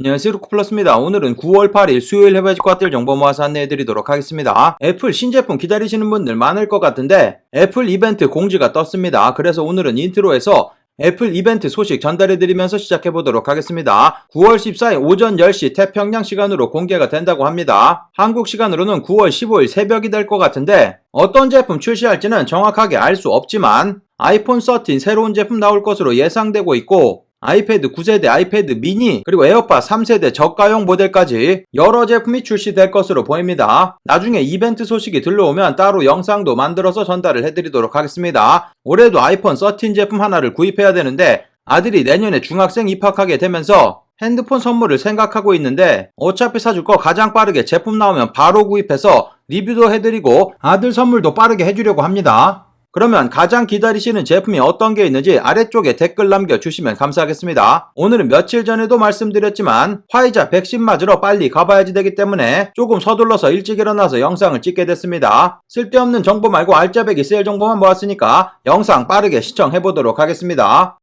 안녕하세요, 루크플러스입니다. 오늘은 9월 8일 수요일 해외 집값들 정보 모아서 안내해드리도록 하겠습니다. 애플 신제품 기다리시는 분들 많을 것 같은데 애플 이벤트 공지가 떴습니다. 그래서 오늘은 인트로에서 애플 이벤트 소식 전달해드리면서 시작해보도록 하겠습니다. 9월 14일 오전 10시 태평양 시간으로 공개가 된다고 합니다. 한국 시간으로는 9월 15일 새벽이 될 것 같은데 어떤 제품 출시할지는 정확하게 알 수 없지만 아이폰 13 새로운 제품 나올 것으로 예상되고 있고 아이패드 9세대, 아이패드 미니, 그리고 에어팟 3세대 저가형 모델까지 여러 제품이 출시될 것으로 보입니다. 나중에 이벤트 소식이 들러오면 따로 영상도 만들어서 전달을 해드리도록 하겠습니다. 올해도 아이폰 13 제품 하나를 구입해야 되는데 아들이 내년에 중학생 입학하게 되면서 핸드폰 선물을 생각하고 있는데 어차피 사줄 거 가장 빠르게 제품 나오면 바로 구입해서 리뷰도 해드리고 아들 선물도 빠르게 해주려고 합니다. 그러면 가장 기다리시는 제품이 어떤 게 있는지 아래쪽에 댓글 남겨주시면 감사하겠습니다. 오늘은 며칠 전에도 말씀드렸지만 화이자 백신 맞으러 빨리 가봐야지 되기 때문에 조금 서둘러서 일찍 일어나서 영상을 찍게 됐습니다. 쓸데없는 정보 말고 알짜배기 세일 정보만 모았으니까 영상 빠르게 시청해보도록 하겠습니다.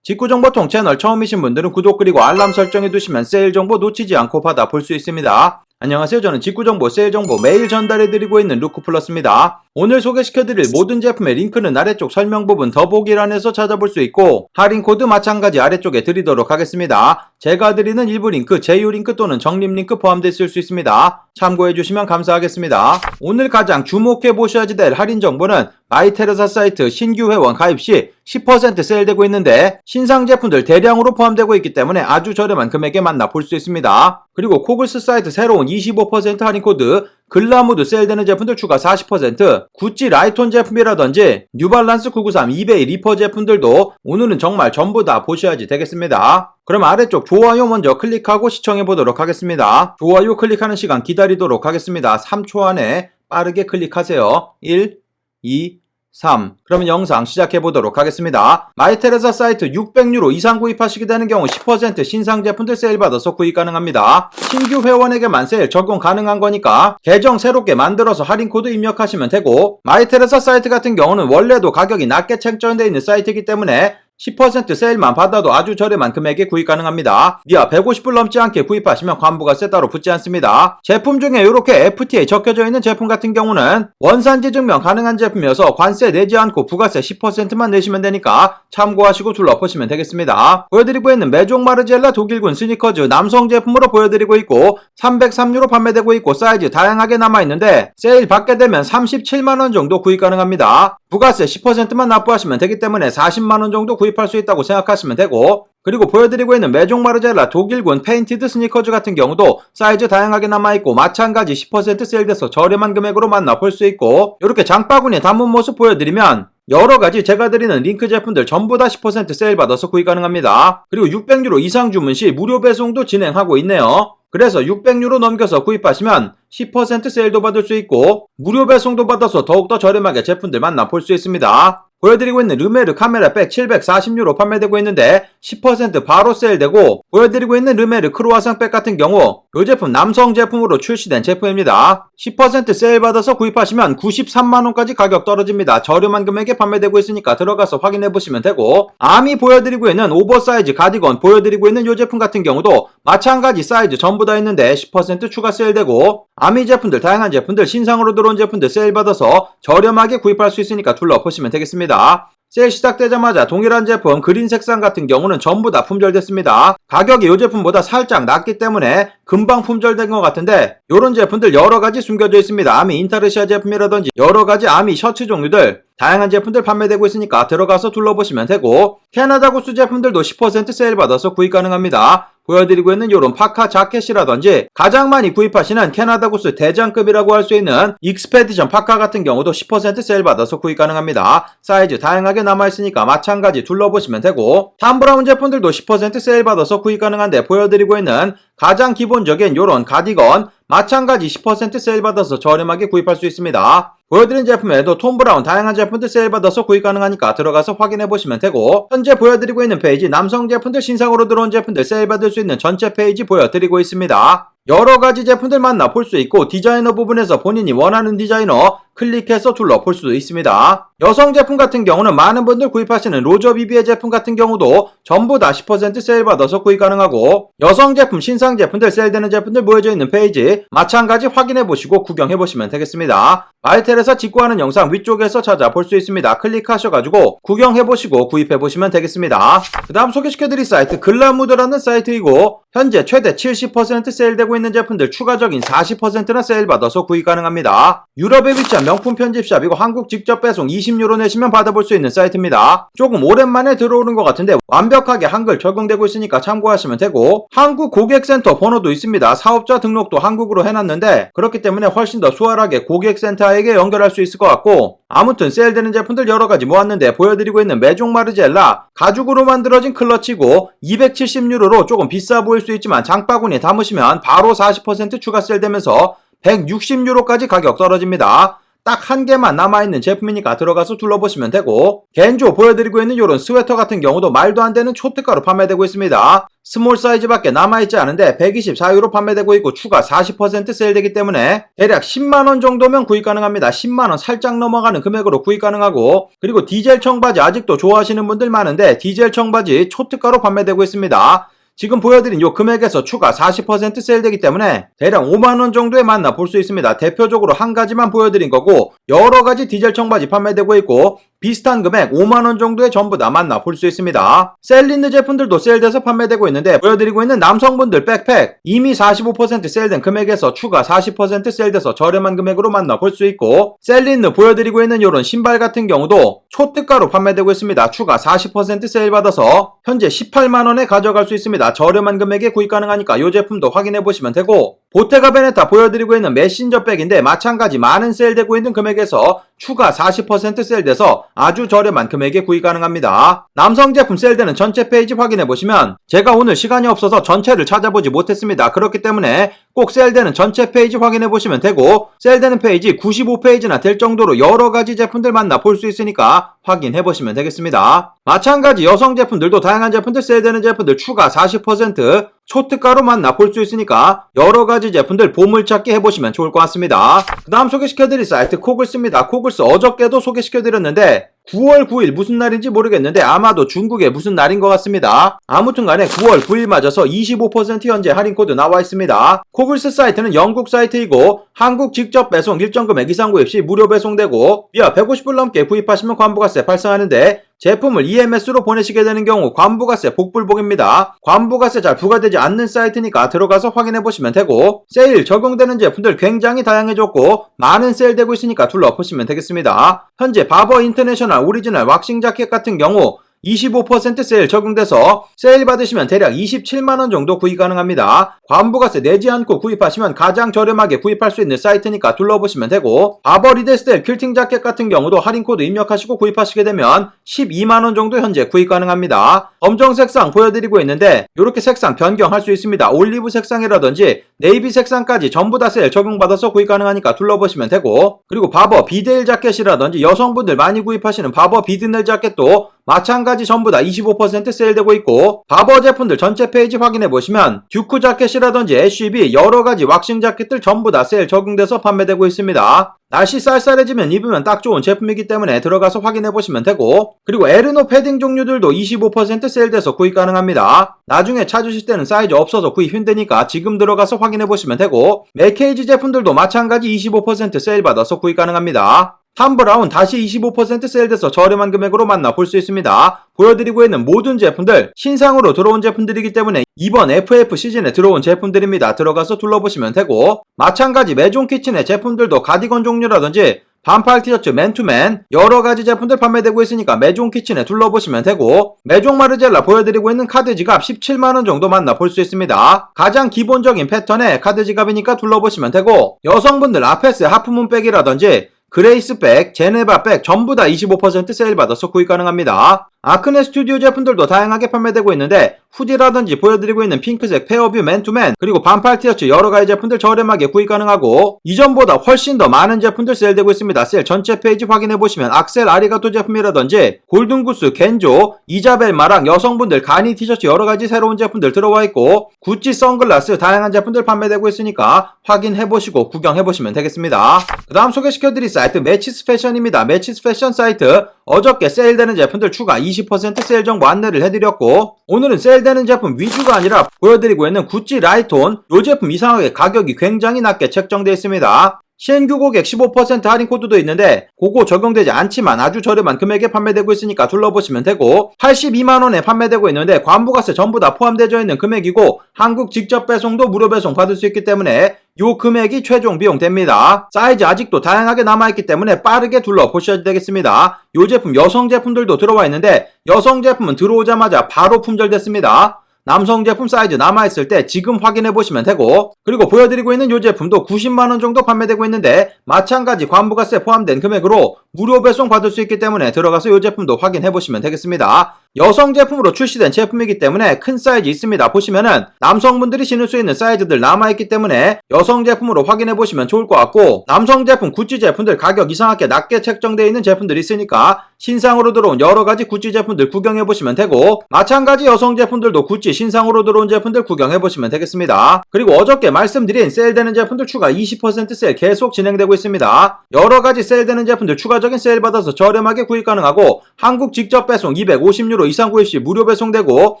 직구정보통 채널 처음이신 분들은 구독 그리고 알람 설정해두시면 세일 정보 놓치지 않고 받아볼 수 있습니다. 안녕하세요. 저는 직구정보, 세일정보 매일 전달해드리고 있는 루크플러스입니다. 오늘 소개시켜드릴 모든 제품의 링크는 아래쪽 설명 부분 더보기란에서 찾아볼 수 있고 할인 코드 마찬가지 아래쪽에 드리도록 하겠습니다. 제가 드리는 일부 링크, 제휴 링크 또는 적립 링크 포함되어 있을 수 있습니다. 참고해주시면 감사하겠습니다. 오늘 가장 주목해보셔야지 될 할인 정보는 마이테레사 사이트 신규 회원 가입 시 10% 세일되고 있는데 신상 제품들 대량으로 포함되고 있기 때문에 아주 저렴한 금액에 만나볼 수 있습니다. 그리고 코글스 사이트 새로운 25% 할인 코드 글라무드 세일되는 제품들 추가 40%, 구찌 라이톤 제품이라든지 뉴발란스 993, 이베이 리퍼 제품들도 오늘은 정말 전부 다 보셔야지 되겠습니다. 그럼 아래쪽 좋아요 먼저 클릭하고 시청해보도록 하겠습니다. 좋아요 클릭하는 시간 기다리도록 하겠습니다. 3초 안에 빠르게 클릭하세요. 1, 2, 3. 그러면 영상 시작해보도록 하겠습니다. 마이테레사 사이트 600유로 이상 구입하시게 되는 경우 10% 신상 제품들 세일받아서 구입 가능합니다. 신규 회원에게만 세일 적용 가능한 거니까 계정 새롭게 만들어서 할인 코드 입력하시면 되고 마이테레사 사이트 같은 경우는 원래도 가격이 낮게 책정되어 있는 사이트이기 때문에 10% 세일만 받아도 아주 저렴한 금액에 구입 가능합니다. 미아 150불 넘지 않게 구입하시면 관부가세 따로 붙지 않습니다. 제품 중에 이렇게 FTA 적혀져 있는 제품 같은 경우는 원산지 증명 가능한 제품이어서 관세 내지 않고 부가세 10%만 내시면 되니까 참고하시고 둘러보시면 되겠습니다. 보여드리고 있는 메종 마르젤라 독일군 스니커즈 남성 제품으로 보여드리고 있고 303유로 판매되고 있고 사이즈 다양하게 남아있는데 세일 받게 되면 37만원 정도 구입 가능합니다. 부가세 10%만 납부하시면 되기 때문에 40만원 정도 구입할 수 있다고 생각하시면 되고 그리고 보여드리고 있는 메종 마르젤라 독일군 페인티드 스니커즈 같은 경우도 사이즈 다양하게 남아있고 마찬가지 10% 세일돼서 저렴한 금액으로 만나볼 수 있고 이렇게 장바구니에 담은 모습 보여드리면 여러가지 제가 드리는 링크 제품들 전부 다 10% 세일 받아서 구입 가능합니다. 그리고 600유로 이상 주문 시 무료 배송도 진행하고 있네요. 그래서 600유로 넘겨서 구입하시면 10% 세일도 받을 수 있고 무료 배송도 받아서 더욱더 저렴하게 제품들 만나볼 수 있습니다. 보여드리고 있는 르메르 카메라 백 740유로 판매되고 있는데 10% 바로 세일되고 보여드리고 있는 르메르 크루아상 백 같은 경우 이 제품 남성 제품으로 출시된 제품입니다. 10% 세일 받아서 구입하시면 93만원까지 가격 떨어집니다. 저렴한 금액에 판매되고 있으니까 들어가서 확인해보시면 되고 아미 보여드리고 있는 오버사이즈 가디건 보여드리고 있는 이 제품 같은 경우도 마찬가지 사이즈 전부 다 있는데 10% 추가 세일되고 아미 제품들 다양한 제품들 신상으로 들어온 제품들 세일 받아서 저렴하게 구입할 수 있으니까 둘러보시면 되겠습니다. 세일 시작되자마자 동일한 제품 그린 색상 같은 경우는 전부 다 품절됐습니다. 가격이 이 제품보다 살짝 낮기 때문에 금방 품절된 것 같은데 이런 제품들 여러가지 숨겨져 있습니다. 아미 인타르시아 제품이라든지 여러가지 아미 셔츠 종류들 다양한 제품들 판매되고 있으니까 들어가서 둘러보시면 되고 캐나다 구스 제품들도 10% 세일 받아서 구입 가능합니다. 보여드리고 있는 이런 파카 자켓이라든지 가장 많이 구입하시는 캐나다 구스 대장급이라고 할 수 있는 익스페디션 파카 같은 경우도 10% 세일 받아서 구입 가능합니다. 사이즈 다양하게 남아있으니까 마찬가지 둘러보시면 되고 탐 브라운 제품들도 10% 세일 받아서 구입 가능한데 보여드리고 있는 가장 기본적인 이런 가디건 마찬가지 10% 세일 받아서 저렴하게 구입할 수 있습니다. 보여드린 제품에도 톰 브라운 다양한 제품들 세일 받아서 구입 가능하니까 들어가서 확인해 보시면 되고 현재 보여드리고 있는 페이지 남성 제품들 신상으로 들어온 제품들 세일 받을 수 있는 전체 페이지 보여드리고 있습니다. 여러가지 제품들 만나볼 수 있고 디자이너 부분에서 본인이 원하는 디자이너 클릭해서 둘러볼 수도 있습니다. 여성 제품 같은 경우는 많은 분들 구입하시는 로저 비비의 제품 같은 경우도 전부 다 10% 세일 받아서 구입 가능하고, 여성 제품, 신상 제품들, 세일되는 제품들 모여져 있는 페이지 마찬가지 확인해보시고 구경해보시면 되겠습니다. 마이텔에서 직구하는 영상 위쪽에서 찾아볼 수 있습니다. 클릭하셔가지고 구경해보시고 구입해보시면 되겠습니다. 그 다음 소개시켜드릴 사이트 글라무드라는 사이트이고, 현재 최대 70% 세일되고 있는 제품들 추가적인 40%나 세일 받아서 구입 가능합니다. 유럽에 위치한 명품 편집샵이고 한국 직접 배송 20유로 내시면 받아볼 수 있는 사이트입니다. 조금 오랜만에 들어오는 것 같은데 완벽하게 한글 적용되고 있으니까 참고하시면 되고, 한국 고객센터 번호도 있습니다. 사업자 등록도 한국어로 해놨는데 그렇기 때문에 훨씬 더 수월하게 고객센터에게 연결할 수 있을 것 같고, 아무튼 세일되는 제품들 여러가지 모았는데 보여드리고 있는 메종 마르젤라 가죽으로 만들어진 클러치고 270유로로 조금 비싸 보일 수 있지만 장바구니에 담으시면 바로 40% 추가 세일되면서 160유로까지 가격 떨어집니다. 딱 한 개만 남아있는 제품이니까 들어가서 둘러보시면 되고, 겐조 보여드리고 있는 이런 스웨터 같은 경우도 말도 안 되는 초특가로 판매되고 있습니다. 스몰 사이즈밖에 남아있지 않은데 124유로 판매되고 있고 추가 40% 세일되기 때문에 대략 10만원 정도면 구입 가능합니다. 10만원 살짝 넘어가는 금액으로 구입 가능하고, 그리고 디젤 청바지 아직도 좋아하시는 분들 많은데 디젤 청바지 초특가로 판매되고 있습니다. 지금 보여드린 요 금액에서 추가 40% 세일되기 때문에 대략 5만원 정도에 만나볼 수 있습니다. 대표적으로 한 가지만 보여드린 거고, 여러가지 디젤 청바지 판매되고 있고 비슷한 금액 5만원 정도에 전부 다 만나볼 수 있습니다. 셀린느 제품들도 세일돼서 판매되고 있는데, 보여드리고 있는 남성분들 백팩 이미 45% 세일된 금액에서 추가 40% 세일돼서 저렴한 금액으로 만나볼 수 있고, 셀린느 보여드리고 있는 요런 신발 같은 경우도 초특가로 판매되고 있습니다. 추가 40% 세일 받아서 현재 18만원에 가져갈 수 있습니다. 저렴한 금액에 구입 가능하니까 이 제품도 확인해보시면 되고, 보테가 베네타 보여드리고 있는 메신저 백인데 마찬가지 많은 세일되고 있는 금액에서 추가 40% 세일돼서 아주 저렴한 금액에 구입 가능합니다. 남성 제품 세일되는 전체 페이지 확인해보시면, 제가 오늘 시간이 없어서 전체를 찾아보지 못했습니다. 그렇기 때문에 꼭 세일되는 전체 페이지 확인해보시면 되고, 세일되는 페이지 95페이지나 될 정도로 여러가지 제품들 만나볼 수 있으니까 확인해보시면 되겠습니다. 마찬가지 여성 제품들도 다양한 제품들, 세일되는 제품들 추가 40% 초특가로 만나볼 수 있으니까 여러가지 제품들 보물찾기 해보시면 좋을 것 같습니다. 그 다음 소개시켜드릴 사이트 코글스입니다. 코글스 어저께도 소개시켜드렸는데 9월 9일 무슨 날인지 모르겠는데 아마도 중국의 무슨 날인 것 같습니다. 아무튼 간에 9월 9일 맞아서 25% 현재 할인 코드 나와 있습니다. 코글스 사이트는 영국 사이트이고 한국 직접 배송 일정 금액 이상 구입 시 무료 배송되고, 이하 150불 넘게 구입하시면 관부가세 발생하는데 제품을 EMS로 보내시게 되는 경우 관부가세 복불복입니다. 관부가세 잘 부과되지 않는 사이트니까 들어가서 확인해보시면 되고, 세일 적용되는 제품들 굉장히 다양해졌고 많은 세일되고 있으니까 둘러보시면 되겠습니다. 현재 바버 인터내셔널 오리지널 왁싱 자켓 같은 경우 25% 세일 적용돼서 세일 받으시면 대략 27만원 정도 구입 가능합니다. 관부가세 내지 않고 구입하시면 가장 저렴하게 구입할 수 있는 사이트니까 둘러보시면 되고, 바버 리데스텔 퀼팅 자켓 같은 경우도 할인코드 입력하시고 구입하시게 되면 12만원 정도 현재 구입 가능합니다. 검정 색상 보여드리고 있는데 이렇게 색상 변경할 수 있습니다. 올리브 색상이라든지 네이비 색상까지 전부 다 세일 적용받아서 구입 가능하니까 둘러보시면 되고, 그리고 바버 비데일 자켓이라든지 여성분들 많이 구입하시는 바버 비드넬 자켓도 마찬가지 전부 다 25% 세일되고 있고, 바버 제품들 전체 페이지 확인해보시면 듀크 자켓이라든지 애쉬비 여러가지 왁싱 자켓들 전부 다 세일 적용돼서 판매되고 있습니다. 날씨 쌀쌀해지면 입으면 딱 좋은 제품이기 때문에 들어가서 확인해보시면 되고, 그리고 에르노 패딩 종류들도 25% 세일돼서 구입 가능합니다. 나중에 찾으실 때는 사이즈 없어서 구입 힘드니까 지금 들어가서 확인해보시면 되고, 맥케이지 제품들도 마찬가지 25% 세일 받아서 구입 가능합니다. 탐브라운 다시 25% 세일돼서 저렴한 금액으로 만나볼 수 있습니다. 보여드리고 있는 모든 제품들 신상으로 들어온 제품들이기 때문에 이번 FF 시즌에 들어온 제품들입니다. 들어가서 둘러보시면 되고, 마찬가지 메종 키친의 제품들도 가디건 종류라든지 반팔 티셔츠 맨투맨 여러가지 제품들 판매되고 있으니까 메종 키친에 둘러보시면 되고, 메종 마르젤라 보여드리고 있는 카드 지갑 17만원 정도 만나볼 수 있습니다. 가장 기본적인 패턴의 카드 지갑이니까 둘러보시면 되고, 여성분들 아페스 하프문백이라든지 그레이스백, 제네바백 전부 다 25% 세일 받아서 구입 가능합니다. 아크네 스튜디오 제품들도 다양하게 판매되고 있는데 후디라든지 보여드리고 있는 핑크색 페어뷰 맨투맨 그리고 반팔 티셔츠 여러가지 제품들 저렴하게 구입 가능하고 이전보다 훨씬 더 많은 제품들 세일되고 있습니다. 세일 전체 페이지 확인해보시면 악셀 아리가토 제품이라든지 골든구스, 겐조, 이자벨 마랑 여성분들 가니 티셔츠 여러가지 새로운 제품들 들어와 있고 구찌 선글라스 다양한 제품들 판매되고 있으니까 확인해보시고 구경해보시면 되겠습니다. 그 다음 소개시켜드릴 사이트 매치스 패션입니다. 매치스 패션 사이트 어저께 세일되는 제품들 추가 20% 세일 정보 안내를 해드렸고 오늘은 세일되는 제품 위주가 아니라 보여드리고 있는 구찌 라이트온 이 제품 이상하게 가격이 굉장히 낮게 책정되어 있습니다. 신규 고객 15% 할인 코드도 있는데 그거 적용되지 않지만 아주 저렴한 금액에 판매되고 있으니까 둘러보시면 되고 82만원에 판매되고 있는데 관부가세 전부 다 포함되어 있는 금액이고 한국 직접 배송도 무료 배송 받을 수 있기 때문에 요 금액이 최종 비용 됩니다. 사이즈 아직도 다양하게 남아있기 때문에 빠르게 둘러보셔야 되겠습니다. 요 제품 여성 제품들도 들어와 있는데 여성 제품은 들어오자마자 바로 품절됐습니다. 남성 제품 사이즈 남아있을 때 지금 확인해보시면 되고 그리고 보여드리고 있는 이 제품도 90만원 정도 판매되고 있는데 마찬가지 관부가세 포함된 금액으로 무료 배송 받을 수 있기 때문에 들어가서 이 제품도 확인해보시면 되겠습니다. 여성 제품으로 출시된 제품이기 때문에 큰 사이즈 있습니다. 보시면은 남성분들이 신을 수 있는 사이즈들 남아있기 때문에 여성 제품으로 확인해보시면 좋을 것 같고 남성 제품 구찌 제품들 가격 이상하게 낮게 책정되어 있는 제품들이 있으니까 신상으로 들어온 여러가지 구찌 제품들 구경해보시면 되고 마찬가지 여성 제품들도 구찌 신상으로 들어온 제품들 구경해보시면 되겠습니다. 그리고 어저께 말씀드린 세일되는 제품들 추가 20% 세일 계속 진행되고 있습니다. 여러가지 세일되는 제품들 추가적인 세일 받아서 저렴하게 구입 가능하고 한국 직접 배송 250유로 이상 구입 시 무료 배송되고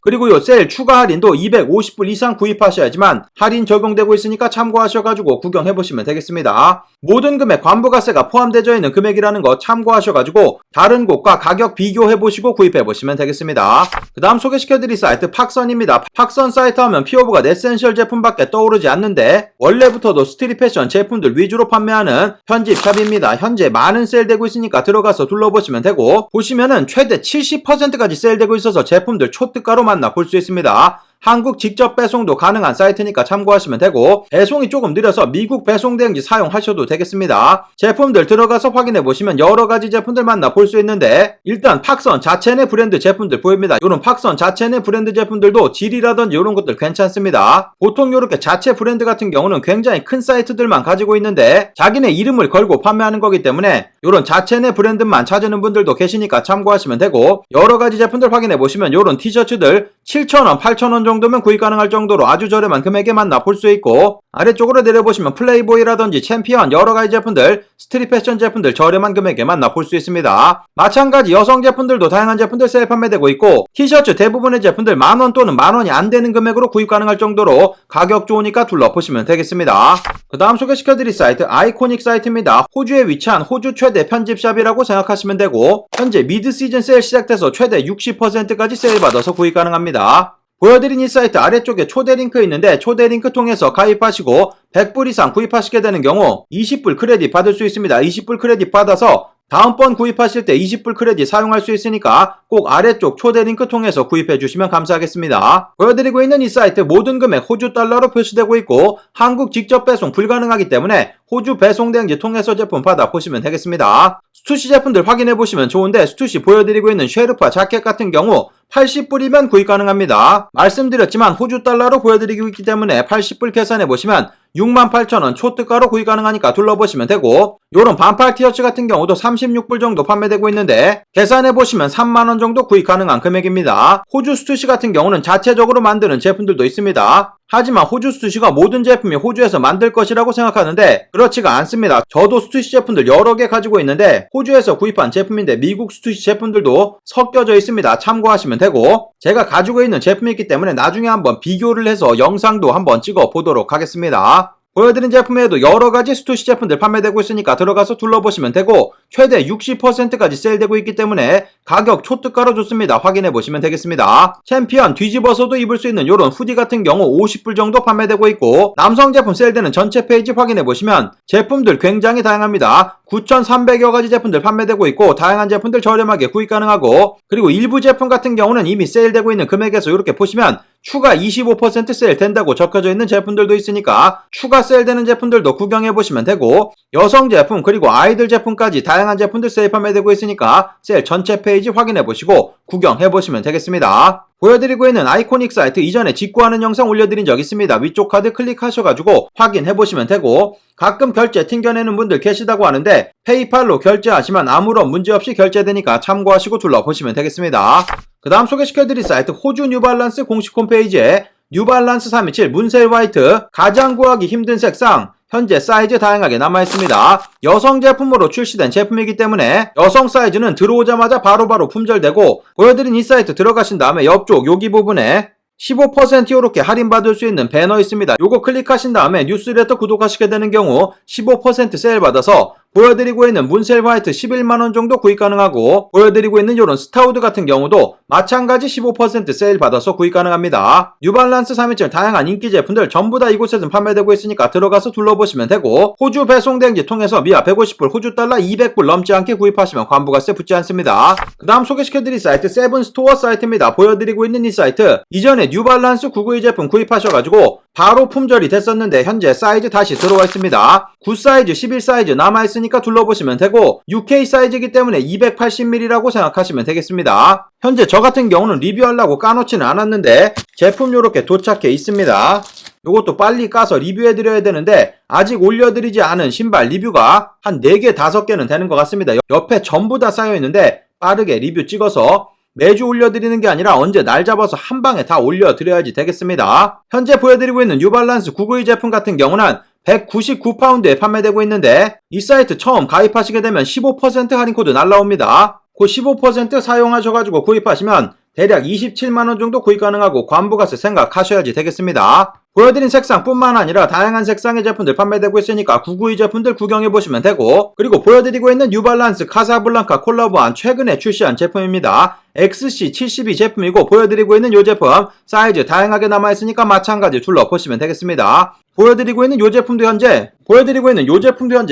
그리고 요 세일 추가 할인도 250불 이상 구입하셔야지만 할인 적용되고 있으니까 참고하셔가지고 구경해보시면 되겠습니다. 모든 금액 관부가세가 포함되어 있는 금액이라는 거 참고하셔가지고 다른 곳과 가격 비교해보시고 구입해보시면 되겠습니다. 그 다음 소개시켜드릴 사이트 팍선입니다. 팍선 사이트 하면 피오브가 네센셜 제품밖에 떠오르지 않는데 원래부터도 스트릿 패션 제품들 위주로 판매하는 편집샵입니다. 현재 많은 세일되고 있으니까 들어가서 둘러보시면 되고 보시면은 최대 70%까지 세일되고 있어서 제품들 초특가로 만나볼 수 있습니다. 한국 직접 배송도 가능한 사이트니까 참고하시면 되고 배송이 조금 느려서 미국 배송 대행지 사용하셔도 되겠습니다. 제품들 들어가서 확인해보시면 여러가지 제품들 만나볼 수 있는데 일단 팍선 자체 내 브랜드 제품들 보입니다. 요런 팍선 자체 내 브랜드 제품들도 질이라든지 요런 것들 괜찮습니다. 보통 요렇게 자체 브랜드 같은 경우는 굉장히 큰 사이트들만 가지고 있는데 자기네 이름을 걸고 판매하는 거기 때문에 요런 자체 내 브랜드만 찾는 분들도 계시니까 참고하시면 되고 여러가지 제품들 확인해보시면 요런 티셔츠들 7,000원, 8,000원 정도면 구입 가능할 정도로 아주 저렴한 금액에 만나볼 수 있고 아래쪽으로 내려보시면 플레이보이라든지 챔피언 여러가지 제품들 스트릿 패션 제품들 저렴한 금액에 만나볼 수 있습니다. 마찬가지 여성 제품들도 다양한 제품들 세일 판매되고 있고 티셔츠 대부분의 제품들 만원 또는 만원이 안되는 금액으로 구입 가능할 정도로 가격 좋으니까 둘러보시면 되겠습니다. 그 다음 소개시켜드릴 사이트 아이코닉 사이트입니다. 호주에 위치한 호주 최대 편집샵이라고 생각하시면 되고 현재 미드시즌 세일 시작돼서 최대 60%까지 세일 받아서 구입 가능합니다. 보여드린 이 사이트 아래쪽에 초대 링크 있는데 초대 링크 통해서 가입하시고 100불 이상 구입하시게 되는 경우 20불 크레딧 받을 수 있습니다. 20불 크레딧 받아서 다음번 구입하실 때 20불 크레딧 사용할 수 있으니까 꼭 아래쪽 초대 링크 통해서 구입해 주시면 감사하겠습니다. 보여드리고 있는 이 사이트 모든 금액 호주 달러로 표시되고 있고 한국 직접 배송 불가능하기 때문에 호주 배송 대행지 통해서 제품 받아보시면 되겠습니다. 스투시 제품들 확인해보시면 좋은데 스투시 보여드리고 있는 쉐르파 자켓 같은 경우 80불이면 구입 가능합니다. 말씀드렸지만 호주 달러로 보여드리고 있기 때문에 80불 계산해보시면 68,000원 초특가로 구입 가능하니까 둘러보시면 되고 요런 반팔 티셔츠 같은 경우도 36불 정도 판매되고 있는데 계산해보시면 3만원 정도 구입 가능한 금액입니다. 호주 스투시 같은 경우는 자체적으로 만드는 제품들도 있습니다. 하지만 호주 스투시가 모든 제품이 호주에서 만들 것이라고 생각하는데 그렇지가 않습니다. 저도 스투시 제품들 여러 개 가지고 있는데 호주에서 구입한 제품인데 미국 스투시 제품들도 섞여져 있습니다. 참고하시면 되고 제가 가지고 있는 제품이 있기 때문에 나중에 한번 비교를 해서 영상도 한번 찍어 보도록 하겠습니다. 보여드린 제품에도 여러가지 스투시 제품들 판매되고 있으니까 들어가서 둘러보시면 되고 최대 60%까지 세일되고 있기 때문에 가격 초특가로 좋습니다. 확인해보시면 되겠습니다. 챔피언 뒤집어서도 입을 수 있는 요런 후디 같은 경우 50불 정도 판매되고 있고 남성 제품 세일되는 전체 페이지 확인해보시면 제품들 굉장히 다양합니다. 9,300여 가지 제품들 판매되고 있고 다양한 제품들 저렴하게 구입 가능하고 그리고 일부 제품 같은 경우는 이미 세일되고 있는 금액에서 이렇게 보시면 추가 25% 세일 된다고 적혀져 있는 제품들도 있으니까 추가 세일 되는 제품들도 구경해보시면 되고, 여성 제품 그리고 아이들 제품까지 다양한 제품들 세일 판매되고 있으니까 세일 전체 페이지 확인해보시고 구경해보시면 되겠습니다. 보여드리고 있는 아이코닉 사이트 이전에 직구하는 영상 올려드린 적 있습니다. 위쪽 카드 클릭하셔가지고 확인해보시면 되고, 가끔 결제 튕겨내는 분들 계시다고 하는데 페이팔로 결제하시면 아무런 문제없이 결제되니까 참고하시고 둘러보시면 되겠습니다. 그 다음 소개시켜드릴 사이트 호주 뉴발란스 공식 홈페이지에 뉴발란스 327 문셀 화이트 가장 구하기 힘든 색상 현재 사이즈 다양하게 남아있습니다. 여성 제품으로 출시된 제품이기 때문에 여성 사이즈는 들어오자마자 바로바로 품절되고, 보여드린 이 사이트 들어가신 다음에 옆쪽 여기 부분에 15% 이렇게 할인받을 수 있는 배너 있습니다. 요거 클릭하신 다음에 뉴스레터 구독하시게 되는 경우 15% 세일 받아서 보여드리고 있는 문셀 화이트 11만원 정도 구입 가능하고, 보여드리고 있는 요런 스타우드 같은 경우도 마찬가지 15% 세일 받아서 구입 가능합니다. 뉴발란스 327 다양한 인기 제품들 전부 다 이곳에서 판매되고 있으니까 들어가서 둘러보시면 되고, 호주 배송 대행지 통해서 미아 150불 호주 달러 200불 넘지 않게 구입하시면 관부가세 붙지 않습니다. 그 다음 소개시켜드릴 사이트 세븐스토어 사이트입니다. 보여드리고 있는 이 사이트 이전에 뉴발란스 992 제품 구입하셔가지고 바로 품절이 됐었는데 현재 사이즈 다시 들어와 있습니다. 9 사이즈 11 사이즈 남아있으니까 둘러보시면 되고, UK 사이즈이기 때문에 280ml라고 생각하시면 되겠습니다. 현재 저 같은 경우는 리뷰하려고 까놓지는 않았는데 제품 요렇게 도착해 있습니다. 요것도 빨리 까서 리뷰해드려야 되는데 아직 올려드리지 않은 신발 리뷰가 한 4개 5개는 되는 것 같습니다. 옆에 전부 다 쌓여있는데 빠르게 리뷰 찍어서 매주 올려드리는 게 아니라 언제 날 잡아서 한 방에 다 올려드려야지 되겠습니다. 현재 보여드리고 있는 뉴발란스 992 제품 같은 경우는 199파운드에 판매되고 있는데, 이 사이트 처음 가입하시게 되면 15% 할인 코드 날라옵니다. 그 15% 사용하셔가지고 구입하시면 대략 27만원 정도 구입 가능하고 관부가세 생각하셔야지 되겠습니다. 보여드린 색상 뿐만 아니라 다양한 색상의 제품들 판매되고 있으니까 992 제품들 구경해보시면 되고, 그리고 보여드리고 있는 뉴발란스 카사블랑카 콜라보한 최근에 출시한 제품입니다. XC72 제품이고, 보여드리고 있는 이 제품 사이즈 다양하게 남아있으니까 마찬가지 둘러보시면 되겠습니다. 보여드리고 있는 이 제품도 현재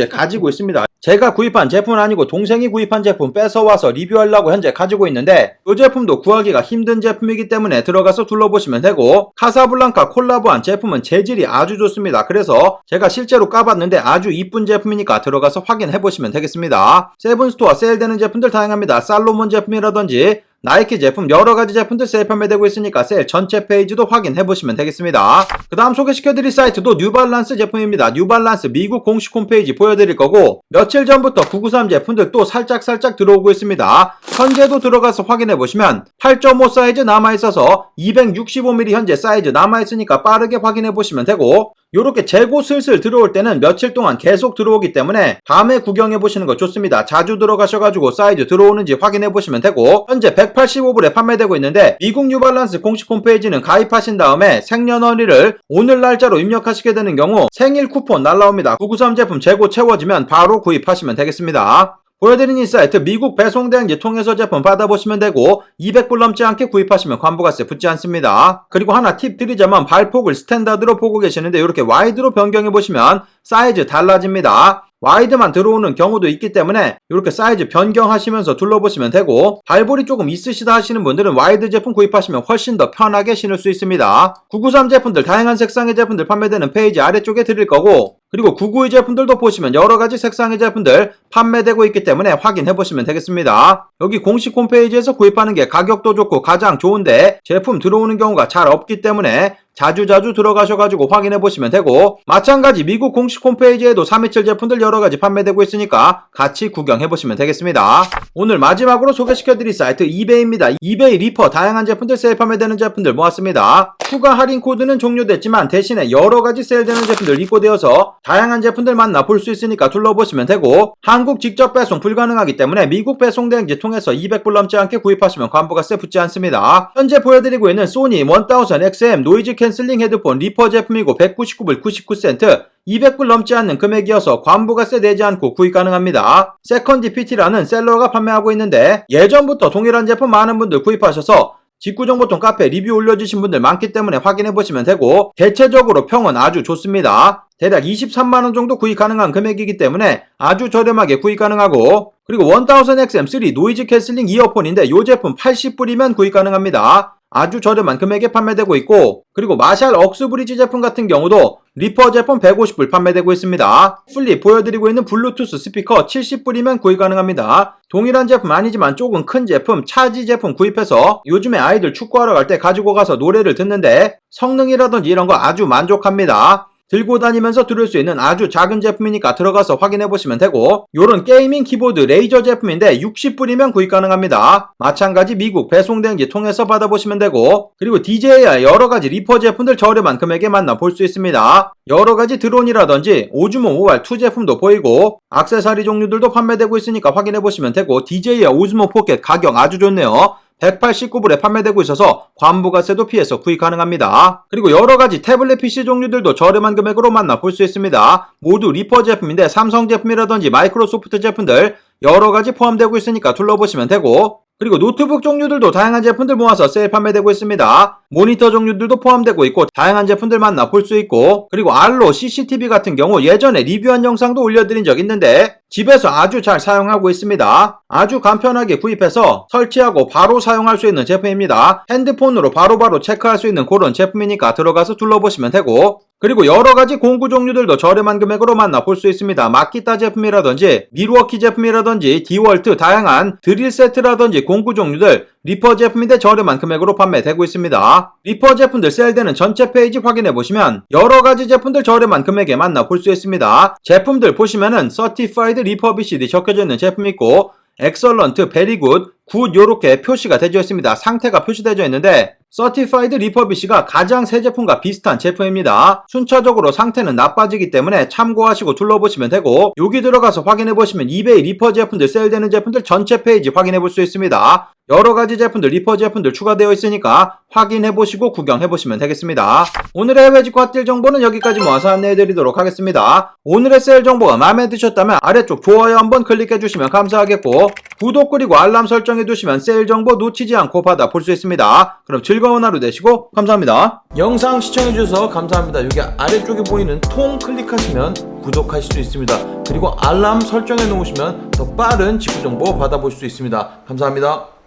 가지고 있습니다. 제가 구입한 제품은 아니고 동생이 구입한 제품 뺏어와서 리뷰하려고 현재 가지고 있는데, 이 제품도 구하기가 힘든 제품이기 때문에 들어가서 둘러보시면 되고, 카사블랑카 콜라보한 제품은 재질이 아주 좋습니다. 그래서 제가 실제로 까봤는데 아주 이쁜 제품이니까 들어가서 확인해보시면 되겠습니다. 세븐스토어 세일되는 제품들 다양합니다. 살로몬 제품이라든지 나이키 제품 여러가지 제품들 세일 판매되고 있으니까 세일 전체 페이지도 확인해보시면 되겠습니다. 그 다음 소개시켜드릴 사이트도 뉴발란스 제품입니다. 뉴발란스 미국 공식 홈페이지 보여드릴 거고, 며칠 전부터 993 제품들 또 살짝 들어오고 있습니다. 현재도 들어가서 확인해보시면 8.5 사이즈 남아있어서 265mm 현재 사이즈 남아있으니까 빠르게 확인해보시면 되고, 요렇게 재고 슬슬 들어올 때는 며칠 동안 계속 들어오기 때문에 밤에 구경해보시는 거 좋습니다. 자주 들어가셔가지고 사이즈 들어오는지 확인해보시면 되고, 현재 185불에 판매되고 있는데 미국 뉴발란스 공식 홈페이지는 가입하신 다음에 생년월일을 오늘 날짜로 입력하시게 되는 경우 생일 쿠폰 날라옵니다. 993 제품 재고 채워지면 바로 구입하시면 되겠습니다. 보여드린 이 사이트 미국 배송대행지 통해서 제품 받아보시면 되고 200불 넘지 않게 구입하시면 관부가세 붙지 않습니다. 그리고 하나 팁 드리자면 발폭을 스탠다드로 보고 계시는데 이렇게 와이드로 변경해보시면 사이즈 달라집니다. 와이드만 들어오는 경우도 있기 때문에 이렇게 사이즈 변경하시면서 둘러보시면 되고, 발볼이 조금 있으시다 하시는 분들은 와이드 제품 구입하시면 훨씬 더 편하게 신을 수 있습니다. 993 제품들 다양한 색상의 제품들 판매되는 페이지 아래쪽에 드릴 거고, 그리고 992 제품들도 보시면 여러가지 색상의 제품들 판매되고 있기 때문에 확인해보시면 되겠습니다. 여기 공식 홈페이지에서 구입하는 게 가격도 좋고 가장 좋은데 제품 들어오는 경우가 잘 없기 때문에 자주 들어가셔가지고 확인해보시면 되고, 마찬가지 미국 공식 홈페이지에도 327 제품들 여러가지 판매되고 있으니까 같이 구경해보시면 되겠습니다. 오늘 마지막으로 소개시켜드릴 사이트 이베이입니다. 이베이 리퍼 다양한 제품들 세일 판매되는 제품들 모았습니다. 추가 할인 코드는 종료됐지만 대신에 여러가지 세일되는 제품들 입고되어서 다양한 제품들 만나볼 수 있으니까 둘러보시면 되고, 한국 직접 배송 불가능하기 때문에 미국 배송 대행지 통해서 200불 넘지 않게 구입하시면 관부가세 붙지 않습니다. 현재 보여드리고 있는 소니 1000XM 노이즈 캔슬링 헤드폰 리퍼 제품이고 199불 99센트 200불 넘지 않는 금액이어서 관부가세 내지 않고 구입 가능합니다. 세컨디 PT라는 셀러가 판매하고 있는데 예전부터 동일한 제품 많은 분들 구입하셔서 직구정보통 카페 리뷰 올려주신 분들 많기 때문에 확인해보시면 되고, 대체적으로 평은 아주 좋습니다. 대략 23만원 정도 구입 가능한 금액이기 때문에 아주 저렴하게 구입 가능하고, 그리고 1000XM3 노이즈 캔슬링 이어폰인데 이 제품 80불이면 구입 가능합니다. 아주 저렴한 금액에 판매되고 있고, 그리고 마샬 억스브리지 제품 같은 경우도 리퍼 제품 150불 판매되고 있습니다. 풀리 보여드리고 있는 블루투스 스피커 70불이면 구입 가능합니다. 동일한 제품 아니지만 조금 큰 제품, 차지 제품 구입해서 요즘에 아이들 축구하러 갈 때 가지고 가서 노래를 듣는데 성능이라든지 이런 거 아주 만족합니다. 들고 다니면서 들을 수 있는 아주 작은 제품이니까 들어가서 확인해 보시면 되고, 요런 게이밍 키보드 레이저 제품인데 60불이면 구입 가능합니다. 마찬가지 미국 배송대행지 통해서 받아보시면 되고, 그리고 DJI 여러가지 리퍼 제품들 저렴한 금액에 만나볼 수 있습니다. 여러가지 드론이라든지 오즈모 모바일 2 제품도 보이고 액세서리 종류들도 판매되고 있으니까 확인해 보시면 되고, DJI 오즈모 포켓 가격 아주 좋네요. 189불에 판매되고 있어서 관부가세도 피해서 구입 가능합니다. 그리고 여러가지 태블릿 PC 종류들도 저렴한 금액으로 만나볼 수 있습니다. 모두 리퍼 제품인데 삼성 제품이라든지 마이크로소프트 제품들 여러가지 포함되고 있으니까 둘러보시면 되고, 그리고 노트북 종류들도 다양한 제품들 모아서 세일 판매되고 있습니다. 모니터 종류들도 포함되고 있고 다양한 제품들 만나볼 수 있고, 그리고 알로 CCTV 같은 경우 예전에 리뷰한 영상도 올려드린 적 있는데 집에서 아주 잘 사용하고 있습니다. 아주 간편하게 구입해서 설치하고 바로 사용할 수 있는 제품입니다. 핸드폰으로 바로바로 체크할 수 있는 그런 제품이니까 들어가서 둘러보시면 되고, 그리고 여러가지 공구 종류들도 저렴한 금액으로 만나볼 수 있습니다. 마키타 제품이라든지 미루어키 제품이라든지 디월트 다양한 드릴 세트라든지 공구 종류들 리퍼 제품인데 저렴한 금액으로 판매되고 있습니다. 리퍼 제품들 세일되는 전체 페이지 확인해보시면 여러가지 제품들 저렴한 금액에 만나볼 수 있습니다. 제품들 보시면은 Certified Refurbished 적혀져 있는 제품 있고 Excellent, Very Good, Good 요렇게 표시가 되어 있습니다. 상태가 표시되어 있는데 Certified Refurbished가 가장 새 제품과 비슷한 제품입니다. 순차적으로 상태는 나빠지기 때문에 참고하시고 둘러보시면 되고, 여기 들어가서 확인해보시면 이베이 리퍼 제품들 세일되는 제품들 전체 페이지 확인해볼 수 있습니다. 여러가지 제품들 리퍼 제품들 추가되어 있으니까 확인해보시고 구경해보시면 되겠습니다. 오늘의 해외 직구 핫딜 정보는 여기까지 모아서 안내해드리도록 하겠습니다. 오늘의 세일 정보가 마음에 드셨다면 아래쪽 좋아요 한번 클릭해주시면 감사하겠고, 구독 그리고 알람 설정해두시면 세일 정보 놓치지 않고 받아볼 수 있습니다. 그럼 즐거운 하루 되시고 감사합니다. 영상 시청해주셔서 감사합니다. 여기 아래쪽에 보이는 통 클릭하시면 구독하실 수 있습니다. 그리고 알람 설정해 놓으시면 더 빠른 직구 정보 받아볼 수 있습니다. 감사합니다.